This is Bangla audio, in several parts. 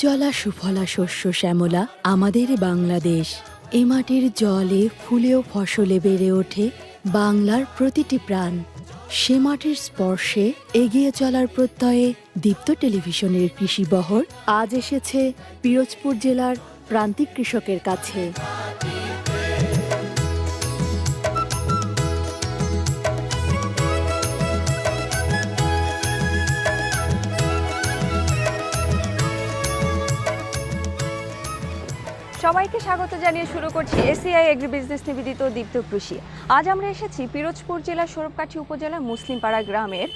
সুজলা সুফলা শস্য শ্যামলা আমাদের বাংলাদেশ। এ মাটির জলে ফুলে ও ফসলে বেড়ে ওঠে বাংলার প্রতিটি প্রাণ। সে মাটির স্পর্শে এগিয়ে চলার প্রত্যয়ে দীপ্ত টেলিভিশনের কৃষি বহর আজ এসেছে পিরোজপুর জেলার প্রান্তিক কৃষকের কাছে। সবাইকে স্বাগত জানিয়ে শুরু করছি এসিআই এগ্রি বিজনেস নিবেদিত দীপ্ত কৃষি। আজ আমরা এসেছি পিরোজপুর জেলার সৌরভকাঠি উপজেলার মুসলিমপাড়া গ্রামের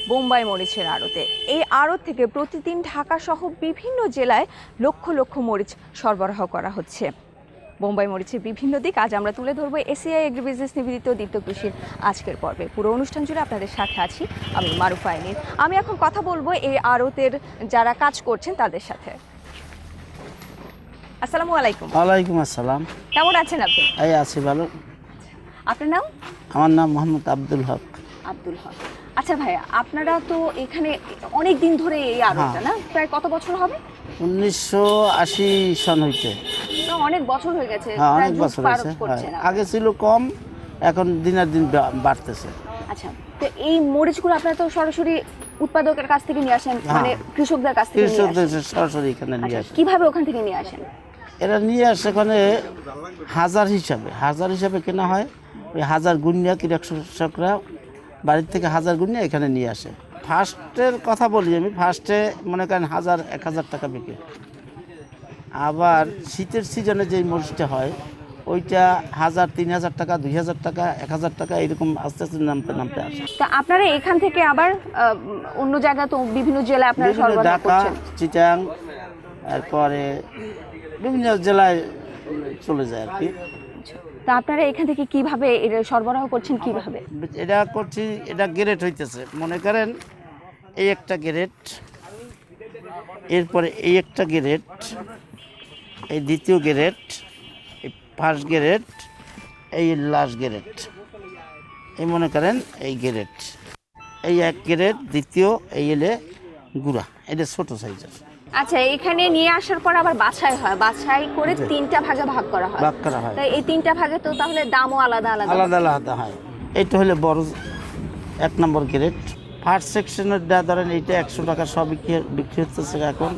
বোম্বাই মরিচের আড়তে। এই আড়ত থেকে প্রতিদিন ঢাকা সহ বিভিন্ন জেলায় লক্ষ লক্ষ মরিচ সরবরাহ করা হচ্ছে। বোম্বাই মরিচের বিভিন্ন দিক আজ আমরা তুলে ধরবো এসিআই এগ্রি বিজনেস নিবেদিত দীপ্ত কৃষির আজকের পর্বে। পুরো অনুষ্ঠান জুড়ে আপনাদের সাথে আছি আমি মারুফা আইনিন। আমি এখন কথা বলবো এই আড়তের যারা কাজ করছেন তাদের সাথে। আসসালামু আলাইকুম। ওয়ালাইকুম আসসালাম। কেমন আছেন আপনি? এই আছি ভালো। আপনার নাম? আমার নাম মোহাম্মদ আব্দুল হক। আব্দুল হক। আচ্ছা ভাইয়া, আপনারা তো এখানে অনেক দিন ধরে এই আড়তটা না, প্রায় কত বছর হবে? 1980 সন হইতে। তো অনেক বছর হয়ে গেছে। হ্যাঁ, প্রায় অনেক যুগ বছর পার হয়েছে। করছে না। আগে ছিল কম, এখন দিনের দিন বাড়তেছে। আচ্ছা, তো এই মরিচগুলো আপনারা তো সরাসরি উৎপাদকের কাছ থেকে নিয়ে আসেন, মানে কৃষকদের কাছ থেকে নিয়ে কৃষকদের আসেন? সরাসরি এখানে নিয়ে আসে। কিভাবে ওখান থেকে নিয়ে আসেন? এরা নিয়ে আসে এখানে হাজার হিসাবে কেনা হয়। ওই হাজার গুণিয়া কৃষকরা বাড়ির থেকে হাজার গুণিয়া এখানে নিয়ে আসে। ফার্স্টের কথা বলি আমি, ফার্স্টে মনে করেন 1000-1000 টাকা বিক্রি। আবার শীতের সিজনে যেই মরিচটা হয় ওইটা 1000-3000 টাকা, 2000 টাকা, 1000 টাকা এরকম আস্তে আস্তে নামতে আসে। তো আপনারা এখান থেকে আবার অন্য জায়গা তো বিভিন্ন জেলায় আপনারা সরবরাহ ঢাকা, করছেন? চিটাং, এরপরে বিভিন্ন জেলায় চলে যায় আর কি। তো আপনারা এখান থেকে কিভাবে এটা সরবরাহ করছেন, কিভাবে? এটা করছি, এটা গ্রেড হইতেছে। মনে করেন এই একটা গ্রেড, এরপরে এই একটা গ্রেড, এই দ্বিতীয় গ্রেড, এই ফার্স্ট গ্রেড, এই লাস্ট গ্রেড, এই মনে করেন এই গ্রেড, এই এক গ্রেড, দ্বিতীয় এই এলে গুড়া, এটা ছোট সাইজের। আচ্ছা, এখানে নিয়ে আসার পর আবার বাছাই হয়, বাছাই করে 3টা ভাগে ভাগ করা হয়। তাই এই 3টা ভাগে তো তাহলে দামও আলাদা আলাদা হয়। এইটা হলে বড় 1 নম্বর গ্রেড। ফার্স্ট সেকশনের ধরেন এইটা 100 টাকা সব বিক্রি হচ্ছে এখন।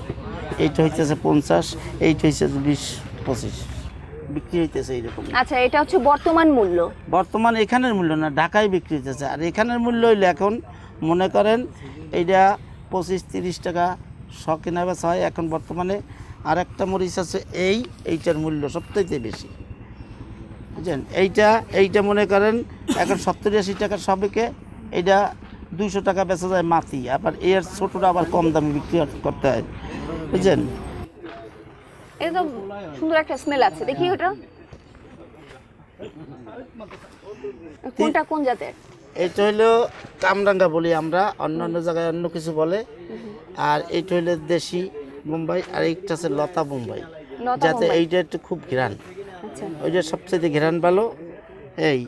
এইটা হইতেছে 50, এইটা হচ্ছে 20-25 বিক্রি হইতেছে এইরকম। আচ্ছা, এটা হচ্ছে বর্তমান মূল্য? বর্তমান এখানের মূল্য না, ঢাকায় বিক্রি হইতেছে। আর এখানের মূল্য হইলে এখন মনে করেন এইটা 25-30 টাকা শ কেনা বেচা হয় এখন বর্তমানে। আর একটা মরিচ আছে এইটার মূল্য সবথেকে বেশি, বুঝছেন? এইটা মনে করেন এখন 70-80 টাকা সবকে, এইটা 200 টাকা বেচা যায় মাটি। আবার এর ছোটটা আবার কম দামে বিক্রি করতে হয়, বুঝছেন? এটা তো সুন্দর একটা স্মেল আছে, দেখি ওটা কোনটা, কোন জাতের? এইটা হইলো কামরাঙ্গা বলি আমরা, অন্য জায়গায় অন্য কিছু বলে। আর এইটা হইলো দেশি বোম্বাই, আর এইটা আছে লতা বোম্বাই, যাতে এইটা একটু খুব ঘ্রাণ। আচ্ছা, ওইটা সবচেয়ে ঘ্রাণ ভালো। এই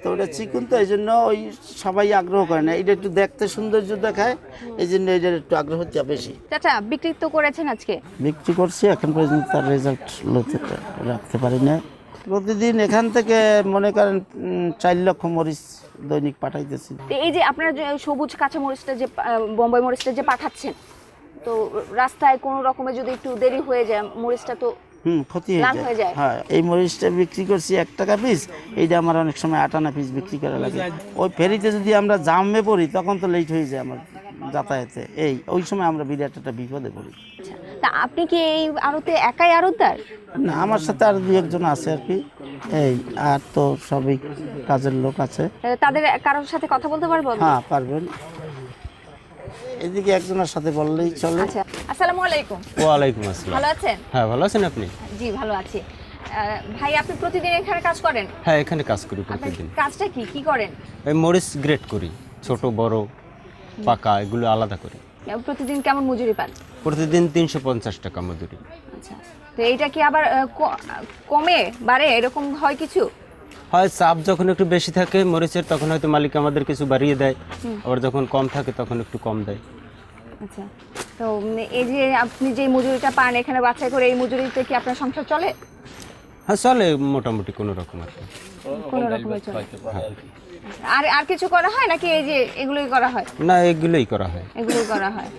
তো ওটা চিকুন, তো এই জন্য ওই সবাই আগ্রহ করে না। এটা একটু দেখতে সৌন্দর্য দেখায়, এই জন্য এটার একটু আগ্রহটা বেশি। চাচা বিক্রি তো করেছেন আজকে? বিক্রি করছি, এখন পর্যন্ত তার রেজাল্ট রাখতে পারি না। প্রতিদিন এখান থেকে মনে করেন 4 লক্ষ মরিচ দৈনিক পাঠাইতেছি। এই যে আপনারা যে সবুজ কাঁচা মরিচটা যে বোম্বাই মরিচটা যে পাঠাচ্ছেন, তো রাস্তায় কোনো রকমে যদি একটু দেরি হয়ে যায় মরিচটা তো ক্ষতি হয়ে যায়। হ্যাঁ, এই মরিচটা বিক্রি করছি 1 টাকা পিস, এইটা আমার অনেক সময় 8 আনা পিস বিক্রি করা লাগে। ওই ফেরিতে যদি আমরা জামে পড়ি তখন তো লেট হয়ে যায় আমার যাতায়াতে। ওই সময় আমরা বিরাট একটা বিপদে পড়ি। তা আপনি কি এই আড়তে একাই আড়তদার? না, আমার সাথে আর 2-1 জন আছে আর কি। আর তো সবই কাজের লোক আছে। তাদের কারোর সাথে কথা বলতে পারবো? হ্যাঁ, পারবেন। এদিকে একজনের সাথে বললেই চলে। আচ্ছা, আসসালামু আলাইকুম। ওয়ালাইকুম আসসালাম। ভালো আছেন? হ্যাঁ, ভালো আছেন আপনি? জি, ভালো আছি। ভাই, আপনি প্রতিদিন এখানে কাজ করেন? হ্যাঁ, এখানে কাজ করি আপনার প্রতিদিন। কাজটা কি করেন? এই মরিচ গ্রেড করি, ছোট বড় পাকা এগুলো আলাদা করি। প্রতিদিন কেমন মজুরি পান? প্রতিদিন 350 টাকা মজুরি। আচ্ছা, তো এইটা কি আবার কমে বাড়ে এরকম হয় কিছু? হয়, চাপ যখন একটু বেশি থাকে মরিচের তখন হয়তো মালিক আমাদের কিছু বাড়িয়ে দেয়, আবার যখন কম থাকে তখন একটু কম দেয়। আচ্ছা, তো এই যে আপনি যে মজুরিটা পান এখানে বাছাই করে, এই মজুরিতে কি আপনার সংসার চলে? হ্যাঁ চলে মোটামুটি কোনো রকম আর কি। কোনো রকমের চলে। আর আর কিছু করা হয় নাকি এই যে এগুলোই করা হয়? না এগুলোই করা হয়। এগুলোই করা হয়।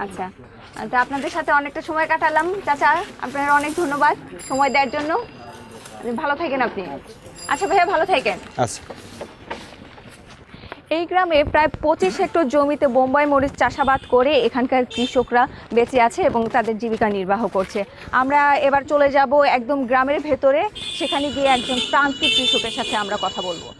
আচ্ছা, তো আপনাদের সাথে অনেকটা সময় কাটালাম চাচা, আপনার অনেক ধন্যবাদ সময় দেওয়ার জন্য। ভালো থাকেন আপনি। আচ্ছা ভাইয়া, ভালো থাকেন। আচ্ছা। এই গ্রামে প্রায় 25 হেক্টর জমিতে বোম্বাই মরিচ চাষাবাদ করে এখানকার কৃষকরা বেঁচে আছে এবং তাদের জীবিকা নির্বাহ করছে। আমরা এবার চলে যাব একদম গ্রামের ভেতরে, সেখানে গিয়ে একজন প্রান্তিক কৃষকের সাথে আমরা কথা বলবো।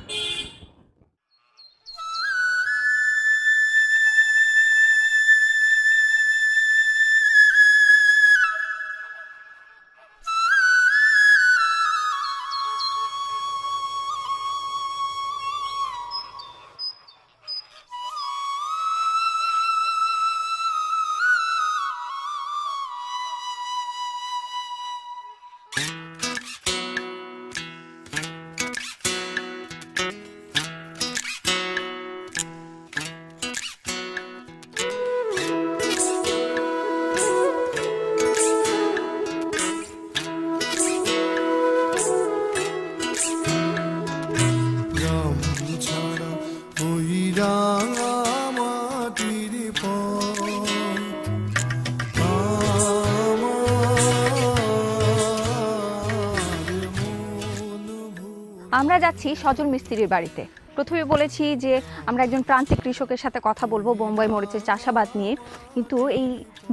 আমরা যাচ্ছি সজল মিস্ত্রির বাড়িতে। প্রথমে বলেছি যে আমরা একজন প্রান্তিক কৃষকের সাথে কথা বলবো বোম্বাই মরিচের চাষাবাদ নিয়ে, কিন্তু এই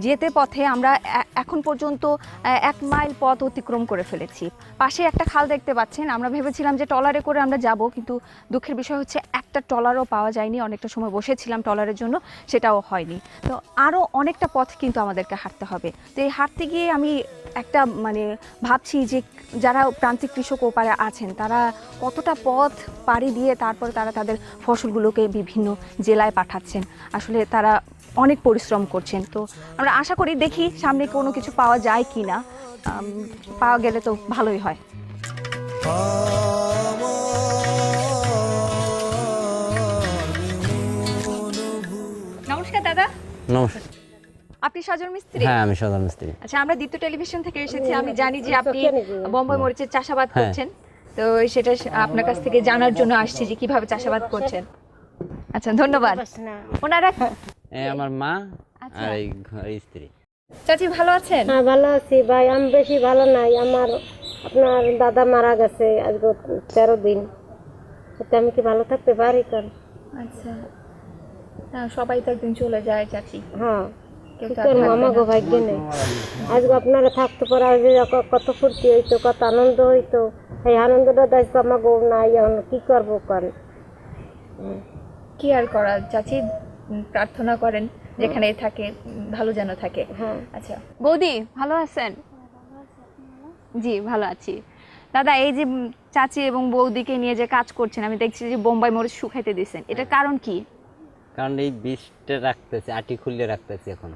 যেতে পথে আমরা এখন পর্যন্ত 1 মাইল পথ অতিক্রম করে ফেলেছি। পাশে একটা খাল দেখতে পাচ্ছেন, আমরা ভেবেছিলাম যে ট্রলারে করে আমরা যাব, কিন্তু দুঃখের বিষয় হচ্ছে একটা ট্রলারও পাওয়া যায়নি। অনেকটা সময় বসেছিলাম ট্রলারের জন্য, সেটাও হয়নি। তো আরও অনেকটা পথ কিন্তু আমাদেরকে হাঁটতে হবে। তো এই হাঁটতে গিয়ে আমি একটা ভাবছি যে যারা প্রান্তিক কৃষক ওপারে আছেন তারা কতটা পথ পাড়ি দিয়ে তারপর তারা তাদের ফসলগুলোকে বিভিন্ন জেলায় পাঠাচ্ছেন। আসলে তারা অনেক পরিশ্রম করছেন। তো আমরা আশা করি দেখি সামনে কোনো কিছু পাওয়া যায় কি না, পাওয়া গেলে তো ভালোই হয়। নমস্কার দাদা। নমস্কার। আপনি সজল মিস্ত্রি? হ্যাঁ আমি সজল মিস্ত্রি। আচ্ছা, আমরা দীপ্ত টেলিভিশন থেকে এসেছি। আমি জানি যে আপনি বোম্বাই মরিচের চাষাবাদ হ্যাঁ। করছেন, তো সেটা আপনার কাছ থেকে জানার জন্য আসছি যে কিভাবে চাষাবাদ করছেন। আচ্ছা, ধন্যবাদ। ওনারা আমার মা আচ্ছা। আর এই স্ত্রী। চাচি ভালো আছেন? হ্যাঁ ভালো আছি ভাই, আমি বেশি ভালো নাই। আপনার দাদা মারা গেছে আজকে 13 দিন। আমি কি ভালো থাকতে পারি? কারণ আচ্ছা, না সবাই তো একদিন চলে যায় চাচি। হ্যাঁ, কেউ কি তো আর করবো, থাকবে আমাকে না। ভাগ্য নেই। আজকে আপনারা থাকতে পারে, আজকে কত ফুর্তি হইতো, কত আনন্দ হইতো। এই আনন্দটা আজকে আমাকে নাই। এখন কি করবো? কারণ কি আর করা চাচি, প্রার্থনা করেন যেখানে থাকে ভালো যেন থাকে। হ্যাঁ। আচ্ছা বৌদি, ভালো আছেন? জি ভালো আছি। দাদা, এই যে চাচি এবং বৌদিকে নিয়ে যে কাজ করছেন, আমি দেখছি যে বোম্বাই মরিচ শুকাইতে দিচ্ছেন, এটার কারণ কি? কারণ এই বীজটা রাখতেছে, আটি খুলে রাখতেছে এখন।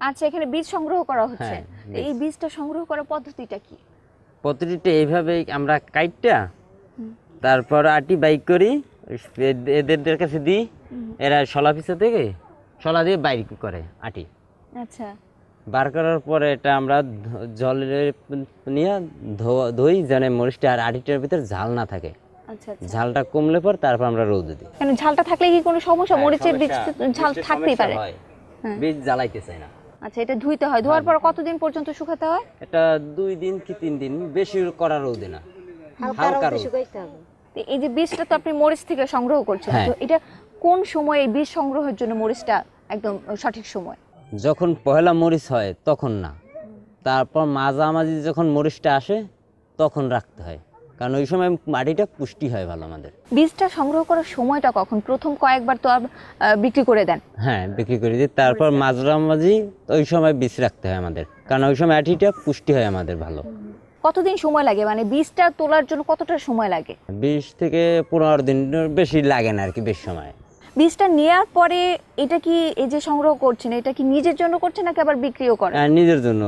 আচ্ছা, এখানে বীজ সংগ্রহ করা হচ্ছে। হ্যাঁ, তো এই বীজটা সংগ্রহ করার পদ্ধতিটা কি? প্রতিটা এইভাবে আমরা কাইটটা তারপর আটি বাইক করি, এদের কাছে দিই। এরা শলা পিছা থেকে শলা দিয়ে বাইর করে আটি। আচ্ছা, বার করার পরে এটা আমরা জলে নিয়ে ধুই, যেন মরিচটা আর আটিটার ভিতরে ঝাল না থাকে। আচ্ছা। ঝালটা কমলে পর তারপর আমরা রোদে দিই। কেন ঝালটা থাকলে কি কোনো সমস্যা? মরিচের বীজ ঝাল থাকতেই পারে। বীজ জ্বালাইতে চাই না। আচ্ছা, এটা ধুইতে হয়। ধোয়ার পর কতদিন পর্যন্ত শুকাতে হয়? এটা 2 দিন কি 3 দিন, বেশি করা রোদে না, হালকা রোদ। শুকাইতে হবে। তো এই যে বীজটা তো আপনি মরিচ থেকে সংগ্রহ করছেন, হ্যাঁ। তো এটা কোন সময় এই বীজ সংগ্রহের জন্য মরিচটা একদম সঠিক সময়? যখন পহেলা মরিচ হয় তখন না, তারপর মাঝামাঝি যখন মরিচটা আসে তখন রাখতে হয়, কারণ ওই সময় মাটিটা পুষ্টি হয় ভালো আমাদের। বীজটা সংগ্রহ করার সময়টা কখন? প্রথম কয়েকবার তো বিক্রি করে দেন। হ্যাঁ বিক্রি করে দিই, তারপর মাঝামাঝি ওই সময় বীজ রাখতে হয় আমাদের, কারণ ওই সময় আটিটা পুষ্টি হয় আমাদের ভালো। কতদিন সময় লাগে, মানে বীজটা তোলার জন্য কতটা সময় লাগে? 20 থেকে 15 দিন, বেশি লাগে না আর কি, বেশি সময়। বীজটা নেওয়ার পরে এটা কি এই যে সংগ্রহ করছেন, এটা কি নিজের জন্য করছেন নাকি আবার বিক্রিও করেন? আর নিজের জন্য,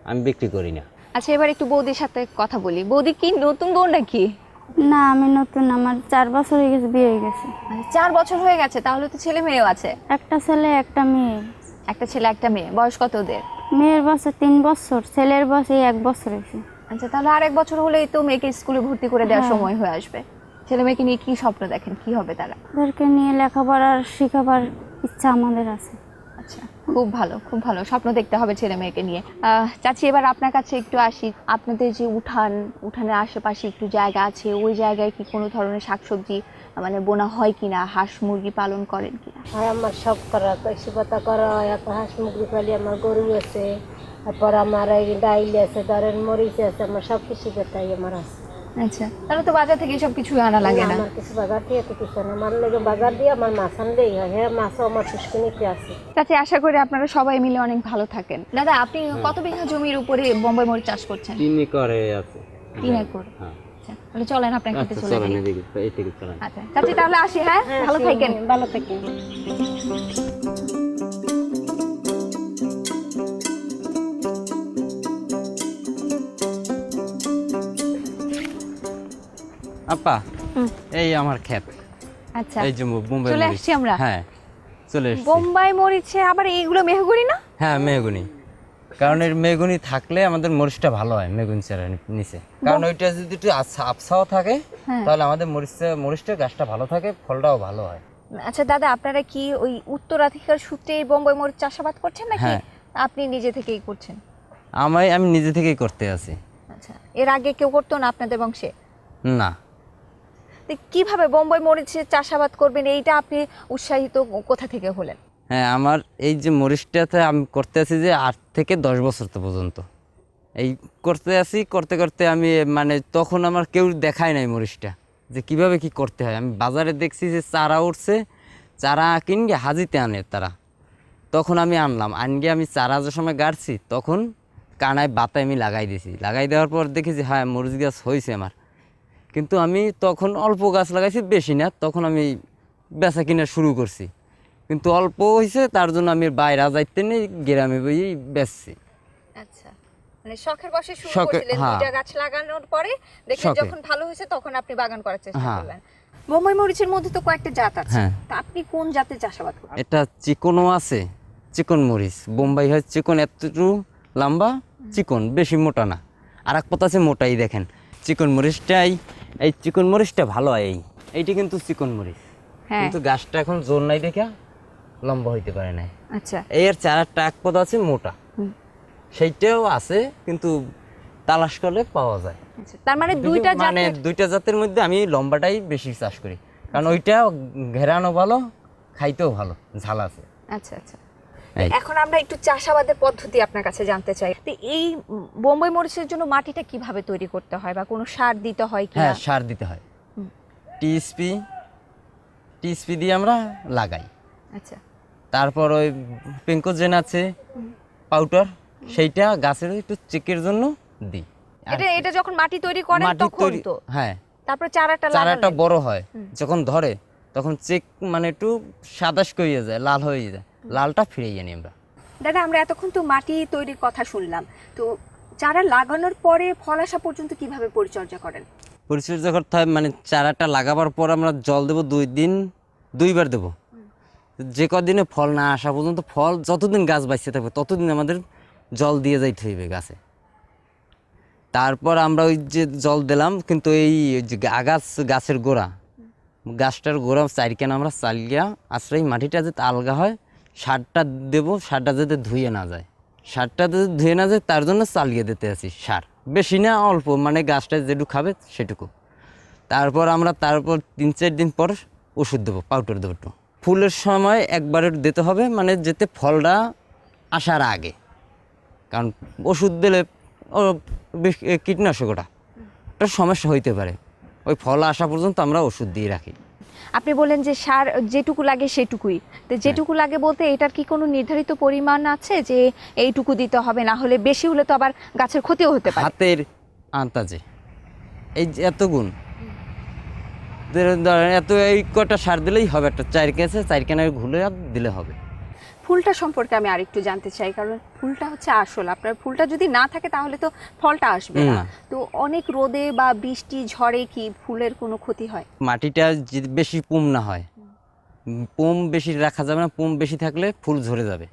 আমি বিক্রি করি না। আচ্ছা, এবার একটু বৌদির সাথে কথা বলি। বৌদি কি নতুন বউ নাকি? না, আমি নতুন। আমার 4 বছর হয়ে গেছে, বিয়ে হয়ে গেছে। 4 বছর হয়ে গেছে, তাহলে তো ছেলে মেয়েও আছে। একটা ছেলে একটা মেয়ে। একটা ছেলে একটা মেয়ে, বয়স কত ওদের? মেয়ের বয়স 3 বছর, ছেলের বয়স 1 বছর হয়েছে। আচ্ছা, তাহলে আর 1 বছর হলেই তো মেয়েকে স্কুলে ভর্তি করে দেওয়ার সময় হয়ে আসবে। ছেলে মেয়েকে নিয়ে কি স্বপ্ন দেখেন, কি হবে তারা? ওদেরকে নিয়ে লেখাপড়ার শেখাবার ইচ্ছা আমাদের আছে। আচ্ছা, খুব ভালো, খুব ভালো। স্বপ্ন দেখতে হবে ছেলে মেয়েকে নিয়ে। চাচি, এবার আপনার কাছে একটু আসি। আপনাদের যে উঠানের আশেপাশে একটু জায়গা আছে, ওই জায়গায় কি কোনো ধরনের শাকসবজি মানে বোনা হয় কিনা, হাঁস মুরগি পালন করেন কিনা? হয় আমার সব করা, কৃষি পাতা করা হয়, একটা হাঁস মুরগি পালি, আমার গরু আছে, তারপর আমার এই ডাইল আছে, ধরেন মরিচ আছে, আমার সব কিছু বেতাই আমার আছে। আচ্ছা, তাহলে তো বাজার থেকে সব কিছু আনা লাগে না? আমার কিছু বাজার দিয়ে তো কিছু না, আমার লেগে বাজার দিয়ে আমার মাছ আনলেই হয়। হ্যাঁ, মাছও আমার পুষ্কিনিতে আছে। চাচি, আশা করি আপনারা সবাই মিলে অনেক ভালো থাকেন। দাদা, আপনি কত বিঘা জমির উপরে বোম্বাই মরিচ চাষ করছেন? 3 একরে আছে। 3 একর। হ্যাঁ। আচ্ছা, তাহলে চলেন আপনার খেতে আচ্ছা, চলে চলেন যাই। এদিকে, এই থেকে চলেন। আচ্ছা চাচি, তাহলে আসি। হ্যাঁ, ভালো থাকেন। ভালো থাকেন। আপা, এই আমার ক্ষেত। আচ্ছা, এই যে বোম্বাই চলে মরিচ। আসছি আমরা। হ্যাঁ, চলে এসেছি। বোম্বাই মরিচে আবার এইগুলো মেহগনি না? হ্যাঁ, মেহগুনি। কারণ এর মেহগুনি থাকলে আমাদের মরিচটা ভালো হয় মেহগুনি চারার নিচে। কারণ ওইটা যদি একটু আবছাওয়া থাকে তাহলে আমাদের মরিচটা গাছটা ভালো থাকে, ফলটাও ভালো হয়। আচ্ছা দাদা, আপনারা কি ওই উত্তরাধিকার সূত্রে এই বোম্বাই মরিচ চাষাবাদ করছেন নাকি হ্যাঁ। আপনি নিজে থেকেই করছেন? আমি নিজে থেকেই করতে আছি। আচ্ছা, এর আগে কেউ করতো না আপনাদের বংশে? না। তো কিভাবে বোম্বাই মরিচের চাষাবাদ করবেন, এইটা আপনি উৎসাহিত কোথা থেকে হলেন? হ্যাঁ, আমার এই যে মরিচটাতে আমি করতে আছি যে 8 থেকে 10 বছর তো পর্যন্ত এই করতে আছি। করতে করতে আমি মানে তখন আমার কেউ দেখায় নাই মরিচটা যে কিভাবে কি করতে হয়। আমি বাজারে দেখছি যে চারা উঠছে, চারা কিনগে হাজিতে আনে তারা। তখন আমি আনগে আমি চারা যে সময় গাড়ছি তখন কানায় বাতায় আমি লাগাই দিয়েছি। লাগাই দেওয়ার পর দেখি যে হ্যাঁ, মরিচ গাছ হয়েছে আমার। কিন্তু আমি তখন অল্প গাছ লাগাইছি, বেশি না। তখন আমি বেচা কিনা শুরু করছি, কিন্তু অল্প হয়েছে, তার জন্য আমি বাইরে যাইতে নেই, গ্রামে বই বেচছি। আচ্ছা, মানে শখের বশে শুরু শখে, করেছিলেন। হ্যাঁ। 2টা গাছ লাগানোর পরে দেখলেন শখে। যখন ভালো হয়েছে তখন আপনি বাগান করার চেষ্টা হ্যাঁ। করলেন। বোম্বাই মরিচের মধ্যে তো কয়েকটা জাত আছে, হ্যাঁ। তা আপনি কোন জাতের চাষাবাদ করেন? এটা চিকনও আছে, চিকন মরিচ। বোম্বাই হয় চিকন, এতটুকু লম্বা, চিকন, বেশি মোটা না। আর এক পথ আছে মোটাই, দেখেন চিকন মরিচটাই। এই চিকন মরিচটা ভালো হয়। এইটা কিন্তু চিকন মরিচ, হ্যাঁ। কিন্তু গাছটা এখন জোর নাই দেখা লম্বা হইতে পারে না। আচ্ছা, এর চারাটা এক পথ আছে মোটা, সেইটাও আছে, কিন্তু তালাশ করলে পাওয়া যায়। আচ্ছা, তার মানে দুইটা মানে জাতের। 2টা জাতের মধ্যে আমি লম্বাটাই বেশি চাষ করি, কারণ ওইটা ঘেরানো ভালো, খাইতেও ভালো, ঝাল আছে। আচ্ছা আচ্ছা, এই। এখন আমরা একটু চাষাবাদের পদ্ধতি আপনার কাছে জানতে চাই। তো এই বোম্বাই মরিচের জন্য মাটিটা কিভাবে তৈরি করতে হয়, বা কোনো সার দিতে হয় কি? হ্যাঁ, সার দিতে হয়। টিএসপি দিয়ে আমরা লাগাই। আচ্ছা, তারপর ওই পেঙ্কোজেন আছে পাউডার, সেইটা গাছের একটু চেকের জন্য দিই। এটা যখন মাটি তৈরি করেন মাটি তখন তৈরি, তো হ্যাঁ, তারপর চারাটা চারাটা লাগালেন। বড় হয়, যখন ধরে তখন চেক মানে একটু সাদাশ হয়ে যায়, লাল হয়ে যায়, লালটা ফিরে জানি আমরা। দাদা, আমরা এতক্ষণ তো মাটি তৈরির কথা শুনলাম, তো চারা লাগানোর পরে ফল আসা পর্যন্ত কিভাবে পরিচর্যা করেন? পরিচর্যা করতে হয়, মানে চারাটা লাগাবার পর আমরা জল দেবো 2 বার দেবো। যে কদিনে ফল না আসা পর্যন্ত, ফল যতদিন গাছ বাঁচতে থাকবে ততদিন আমাদের জল দিয়ে যাইতে হইবে গাছে। তারপর আমরা ওই যে জল দিলাম, কিন্তু এই যে গাছের গোড়া, গাছটার গোড়া চারিখানে আমরা চালিয়া আশ্রয় মাটিটা যাতে আলগা হয়, সারটা দেবো। সারটা যাতে ধুয়ে না যায়, তার জন্য চালিয়ে দিতে আছি সার, বেশি না, অল্প, মানে গাছটা যেটুকু খাবে সেটুকু। তারপর 3-4 দিন পর ওষুধ দেবো, পাউডার দেবো একটু। ফুলের সময় একবারে দিতে হবে, মানে যেতে ফলটা আসার আগে, কারণ ওষুধ দিলে কীটনাশক ওটা সমস্যা হইতে পারে। ওই ফল আসা পর্যন্ত আমরা ওষুধ দিয়ে রাখি। আপনি বলেন যে সার যেটুকু লাগে সেটুকুই, তো যেটুকু লাগে বলতে এটার কি কোনো নির্ধারিত পরিমাণ আছে যে এইটুকু দিতে হবে, না হলে বেশি হলে তো আবার গাছের ক্ষতিও হতে পারে? হাতের আন্দাজে এই যে এত গুণ, এত এই কটা সার দিলেই হবে, একটা 4 ঘুলে দিলে হবে। ফুলটা সম্পর্কে আমি আরেকটু জানতে চাই, কারণ ফুলটা হচ্ছে আসল। আপনার ফুলটা যদি না থাকে তাহলে তো ফলটা আসবে না। না। তো অনেক রোদে বা বৃষ্টি ঝড়ে কি ফুলের কোনো ক্ষতি হয়? মাটিটা যদি বেশি পুম না হয়, পুম বেশি রাখা যাবে না, পুম বেশি থাকলে ফুল ঝরে যাবে।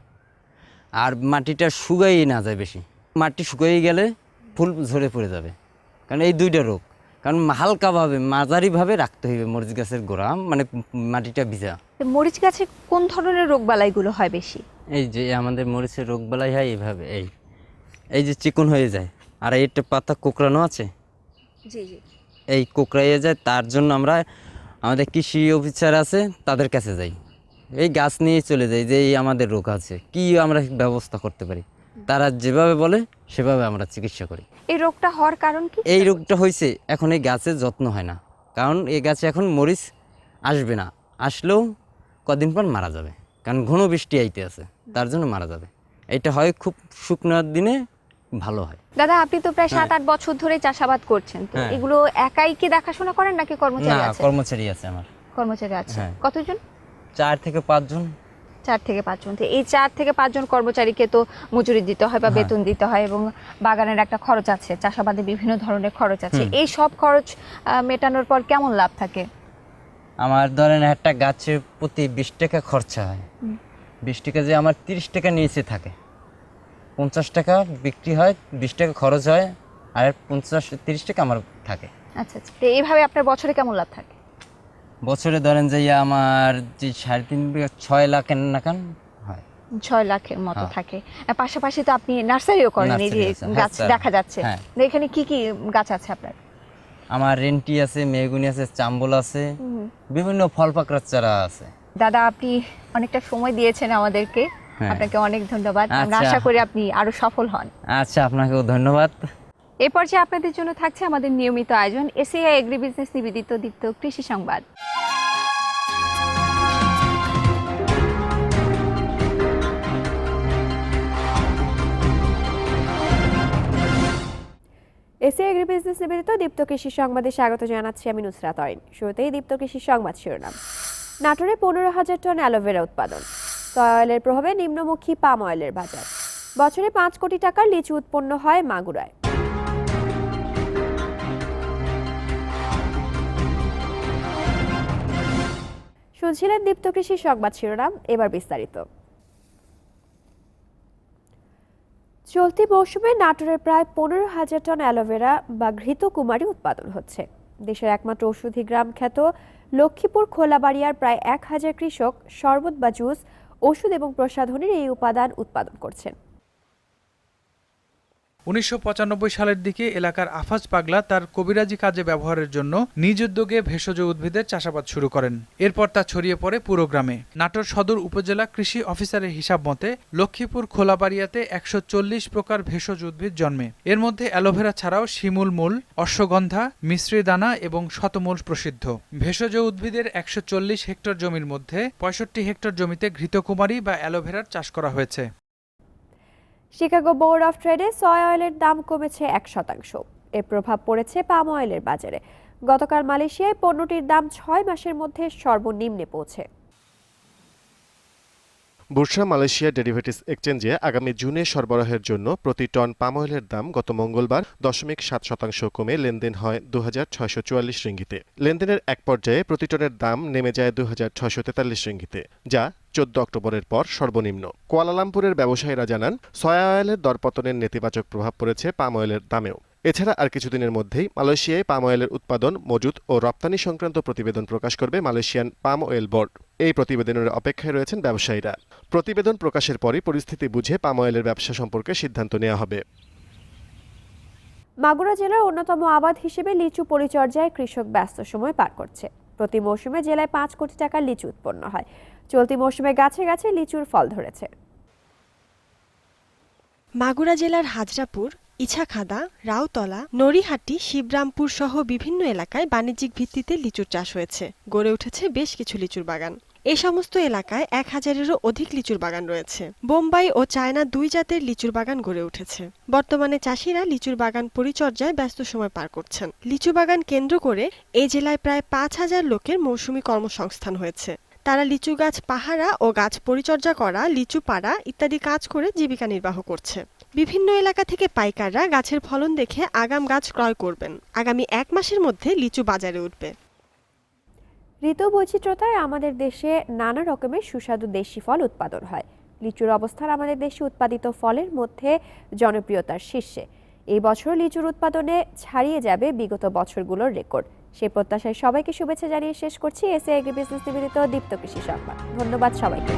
আর মাটিটা শুকাই না যায় বেশি, মাটি শুকিয়ে গেলে ফুল ঝরে পড়ে যাবে। কারণ এই দুইটা রোগ, কারণ হালকাভাবে মাঝারিভাবে রাখতে হইবে মরিচ গাছের গোড়া, মানে মাটিটা ভিজা। মরিচ গাছে কোন ধরনের রোগবালাইগুলো হয় বেশি? এই যে আমাদের মরিচের রোগ বালাই হয় এইভাবে, এই যে চিকন হয়ে যায়, আর এইটা পাতা কোঁকড়ানো আছে, জি জি। এই কোঁকড়াইয়ে যায়। তার জন্য আমরা আমাদের কৃষি অফিসার আছে তাদের কাছে যাই, এই গাছ নিয়ে চলে যাই যে এই আমাদের রোগ আছে, কি আমরা ব্যবস্থা করতে পারি। তারা যেভাবে বলে সেভাবে আমরা চিকিৎসা করি। এই রোগটা হওয়ার কারণ কি? এই রোগটা হয়েছে এখন এই গাছের যত্ন হয় না, কারণ এই গাছে এখন মরিচ আসবে না, আসলেও কদিন পর মারা যাবে, কারণ ঘন বৃষ্টি আইতে আছে, তার জন্য মারা যাবে। এটা হয় খুব শুকনোর দিনে ভালো হয়। দাদা, আপনি তো প্রায় 7-8 বছর ধরে চাষাবাদ করছেন, তো হ্যাঁ। এগুলো একাই কি দেখাশোনা করেন নাকি না, কর্মচারী আছে? কর্মচারী আছে আমার, কর্মচারী আছে। হ্যাঁ। কতজন? 4 থেকে 5 জন। 4 থেকে 5 জন। তো এই 4 থেকে 5 জন কর্মচারীকে তো মজুরি দিতে হয় বা হ্যাঁ। বেতন দিতে হয়, এবং বাগানের একটা খরচ আছে, চাষাবাদে বিভিন্ন ধরনের খরচ আছে। এই সব খরচ মেটানোর পর কেমন লাভ থাকে? আমার ধরেন একটা গাছে প্রতি 20 টাকা খরচা হয়, 20 টাকা যে আমার 30 টাকা নিচে থাকে, 50 টাকা বিক্রি হয়, 20 টাকা খরচ হয়, আর 30 টাকা আমার থাকে। আচ্ছা আচ্ছা। তো এইভাবে আপনার বছরে কেমন লাভ থাকে? বছরে ধরেন যে আমার যে 3.5 বিঘা 6 লাখের নাকান হয়। 6 লাখের মতো হ্যাঁ। থাকে। আর পাশাপাশি তো আপনি নার্সারিও করেন, এই যে নার্সারি আছে, হ্যাঁ, গাছ স্যার। দেখা যাচ্ছে। হ্যাঁ। তো এখানে কি কি গাছ আছে আপনার? আমার রেন্টি আছে, মেহগুনি আছে, চাম্বল আছে, বিভিন্ন ফল পাকড়ার চারা আছে। দাদা, আপনি অনেকটা সময় দিয়েছেন আমাদেরকে, হ্যাঁ। আপনাকে অনেক ধন্যবাদ। আমরা আচ্ছা। আশা করি আপনি আরো সফল হন। আচ্ছা, আপনাকেও ধন্যবাদ। এই পর্যায়ে আপনাদের জন্য থাকছে আমাদের নিয়মিত আয়োজন এসিআই এগ্রি বিজনেস নিবেদিত দীপ্ত কৃষি সংবাদ। এসিআই এগ্রি বিজনেস নিবেদিত দীপ্ত কৃষি সংবাদে স্বাগত জানাচ্ছি আমি নুসরাত অরিন। শুরুতেই দীপ্ত কৃষি সংবাদ শিরোনাম। নাটোরে 15,000 টন অ্যালোভেরা উৎপাদন, সয়া অয়েলের প্রভাবে নিম্নমুখী পাম অয়েলের বাজার। বছরে 5 কোটি টাকার লিচু উৎপন্ন হয় মাগুরায়। শুনছিলেন দীপ্ত কৃষি সংবাদ শিরোনাম, এবার বিস্তারিত। চলতি মৌসুমে নাটোরের প্রায় 15,000 টন অ্যালোভেরা বা ঘৃতকুমারী উৎপাদন হচ্ছে। দেশের একমাত্র ওষুধি গ্রাম খ্যাত লক্ষ্মীপুর খোলাবাড়িয়ার প্রায় 1000 কৃষক শরবত বা জুস, ওষুধ এবং প্রসাধনীর এই উপাদান উৎপাদন করছেন। 1995 সালের দিকে এলাকার আফাজ পাগলা তার কবিরাজি কাজে ব্যবহারের জন্য নিজ উদ্যোগে ভেষজ উদ্ভিদের চাষাবাদ শুরু করেন। এরপর তা ছড়িয়ে পড়ে পুরো গ্রামে। নাটোর সদর উপজেলা কৃষি অফিসারের হিসাব মতে লক্ষ্মীপুর খোলাবাড়িয়াতে 140 প্রকার ভেষজ উদ্ভিদ জন্মে। এর মধ্যে অ্যালোভেরা ছাড়াও শিমুল মূল, অশ্বগন্ধা, মিশ্রি দানা এবং শতমূল প্রসিদ্ধ। ভেষজ উদ্ভিদের 140 হেক্টর জমির মধ্যে 65 হেক্টর জমিতে ঘৃতকুমারী বা অ্যালোভেরার চাষ করা হয়েছে। শিকাগো বোর্ড অফ ট্রেডে সয়া অয়েলের দাম কমেছে 1%। এর প্রভাব পড়েছে পাম অয়েলের বাজারে। গতকাল মালয়েশিয়ায় পণ্যটির দাম 6 মাসের মধ্যে সর্বনিম্নে পৌঁছে। বুরসা মালয়েশিয়া ডেরিভেটিভস এক্সচেঞ্জে আগামী জুনে সরবরাহের জন্য প্রতি টন পাম অয়েলের দাম গত মঙ্গলবার 0.7% কমে লেনদেন হয় 2,644 রিঙ্গিতে। লেনদেনের এক পর্যায়ে প্রতি টনের দাম নেমে যায় 2,643 রিঙ্গিতে, যা 14 অক্টোবরের পর সর্বনিম্ন। কুয়ালালামপুরের ব্যবসায়ীরা জানান, সয়া অয়েলের দরপতনের নেতিবাচক প্রভাব পড়েছে পাম অয়েলের দামেও। এছাড়া আর কিছুদিনের মধ্যেই মালয়েশিয়ায় পাম অয়েলের উৎপাদন, মজুত ও রপ্তানি সংক্রান্ত প্রতিবেদন প্রকাশ করবে মালয়েশিয়ান পাম অয়েল বোর্ড। এই প্রতিবেদনের অপেক্ষায় রয়েছেন ব্যবসায়ীরা। প্রতিবেদন প্রকাশের পরই পরিস্থিতি বুঝে পাম অয়েলের ব্যবসা সম্পর্কে সিদ্ধান্ত নেওয়া হবে। মাগুরা জেলার অন্যতম আবাদ হিসেবে লিচু পরিচর্যায় কৃষক ব্যস্ত সময় পার করছে। প্রতি মৌসুমে জেলায় 5 কোটি টাকার লিচু উৎপন্ন হয়। চলতি মৌসুমে গাছে গাছে লিচুর ফল ধরেছে। মাগুরা জেলার হাজরাপুর, ইছাখাদা, রাউতলা, নড়িহাটি, শিবরামপুর সহ বিভিন্ন এলাকায় বাণিজ্যিক ভিত্তিতে লিচুর চাষ হয়েছে। গড়ে উঠেছে বেশ কিছু লিচুর বাগান। এই সমস্ত এলাকায় 1000-এরও অধিক লিচুর বাগান রয়েছে। বোম্বাই ও চায়না 2 জাতের লিচুর বাগান গড়ে উঠেছে। বর্তমানে চাষিরা লিচুর বাগান পরিচর্যায় ব্যস্ত সময় পার করছেন। লিচু বাগান কেন্দ্র করে এই জেলায় প্রায় 5000 লোকের মৌসুমি কর্মসংস্থান হয়েছে। তারা লিচু গাছ পাহারা ও গাছ পরিচর্যা করা, লিচু পাড়া ইত্যাদি কাজ করে জীবিকা নির্বাহ করছে। বিভিন্ন এলাকা থেকে পাইকাররা গাছের ফলন দেখে আগাম গাছ ক্রয় করবেন। আগামী 1 মাসের মধ্যে লিচু বাজারে উঠবে। ঋতু বৈচিত্র্যতায় আমাদের দেশে নানা রকমের সুস্বাদু দেশি ফল উৎপাদন হয়। লিচুর অবস্থান আমাদের দেশে উৎপাদিত ফলের মধ্যে জনপ্রিয়তার শীর্ষে। এই বছর লিচুর উৎপাদনে ছাড়িয়ে যাবে বিগত বছরগুলোর রেকর্ড। সেই প্রত্যাশায় সবাইকে শুভেচ্ছা জানিয়ে শেষ করছি এসিআই এগ্রি বিজনেস নিবেদিত দীপ্ত কৃষি সংবাদ। ধন্যবাদ সবাইকে।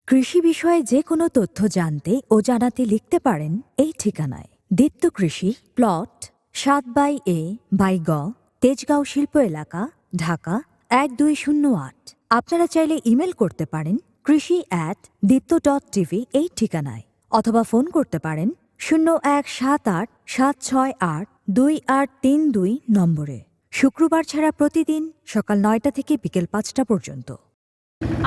কৃষি বিষয়ে যে কোনো তথ্য জানতে ও জানাতে লিখতে পারেন এই ঠিকানায়। দীপ্ত কৃষি, প্লট 7/A/গ, তেজগাঁও শিল্প এলাকা, ঢাকা 1208। আপনারা চাইলে ইমেল করতে পারেন krishi@dipto.tv এই ঠিকানায়, অথবা ফোন করতে পারেন 0178-768-2832 নম্বরে। শুক্রবার ছাড়া প্রতিদিন সকাল 9টা থেকে বিকেল 5টা পর্যন্ত।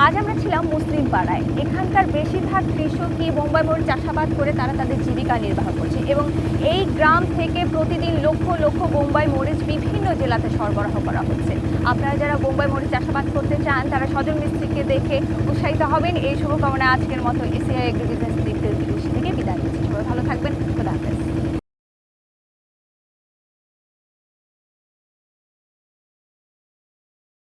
আজ আমরা ছিলাম মুসলিম পাড়ায়। এখানকার বেশিরভাগ কৃষকই বোম্বাই মরিচ চাষাবাদ করে তারা তাদের জীবিকা নির্বাহ করছে এবং এই গ্রাম থেকে প্রতিদিন লক্ষ লক্ষ বোম্বাই মরিচ বিভিন্ন জেলাতে সরবরাহ করা হচ্ছে। আপনারা যারা বোম্বাই মরিচ চাষাবাদ করতে চান তারা সজল মিস্ত্রিকে দেখে উৎসাহিত হবেন। এই শুভকামনায় আজকের মতো এসিআই এগ্রি বিজনেস দীপ্ত কৃষি থেকে বিদায় নিচ্ছি। সবাই ভালো থাকবেন। খোদা হাফেজ।